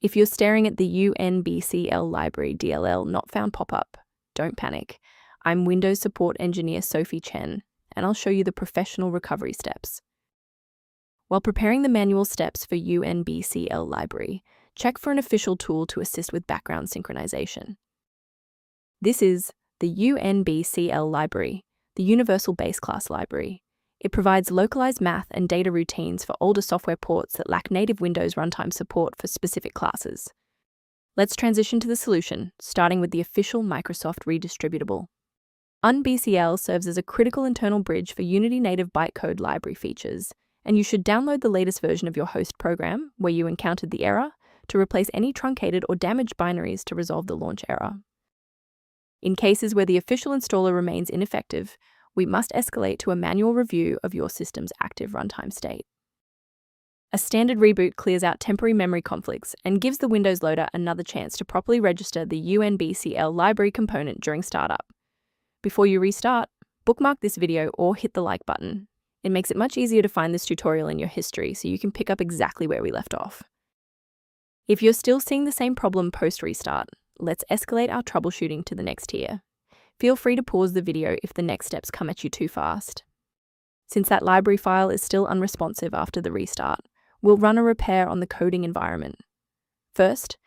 If you're staring at the Unbcl Library DLL not found pop-up, don't panic. I'm Windows Support Engineer Sophie Chen, and I'll show you the professional recovery steps. While preparing the manual steps for Unbcl Library, check for an official tool to assist with background synchronization. This is the Unbcl Library, the Universal Base Class Library. It provides localized math and data routines for older software ports that lack native Windows runtime support for specific classes. Let's transition to the solution, starting with the official Microsoft redistributable. Unbcl serves as a critical internal bridge for Unity native bytecode library features, and you should download the latest version of your host program, where you encountered the error, to replace any truncated or damaged binaries to resolve the launch error. In cases where the official installer remains ineffective, we must escalate to a manual review of your system's active runtime state. A standard reboot clears out temporary memory conflicts and gives the Windows loader another chance to properly register the Unbcl library component during startup. Before you restart, bookmark this video or hit the like button. It makes it much easier to find this tutorial in your history so you can pick up exactly where we left off. If you're still seeing the same problem post-restart, let's escalate our troubleshooting to the next tier. Feel free to pause the video if the next steps come at you too fast. Since that library file is still unresponsive after the restart, we'll run a repair on the coding environment. First,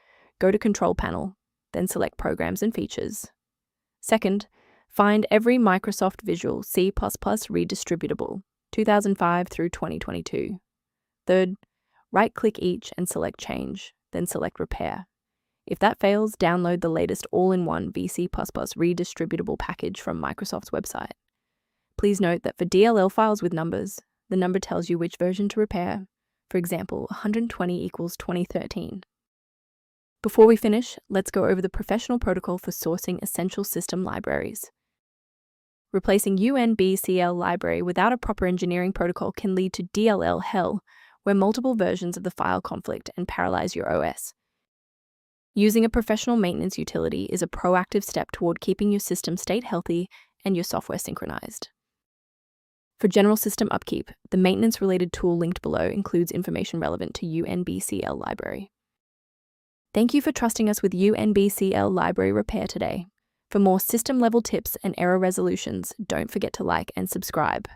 go to Control Panel, then select Programs and Features. Second, find every Microsoft Visual C++ redistributable, 2005 through 2022. Third, right-click each and select Change, then select Repair. If that fails, download the latest all-in-one VC++ redistributable package from Microsoft's website. Please note that for DLL files with numbers, the number tells you which version to repair. For example, 120 equals 2013. Before we finish, let's go over the professional protocol for sourcing essential system libraries. Replacing Unbcl library without a proper engineering protocol can lead to DLL hell, where multiple versions of the file conflict and paralyze your OS. Using a professional maintenance utility is a proactive step toward keeping your system state healthy and your software synchronized. For general system upkeep, the maintenance-related tool linked below includes information relevant to Unbcl library. Thank you for trusting us with Unbcl library repair today. For more system-level tips and error resolutions, don't forget to like and subscribe.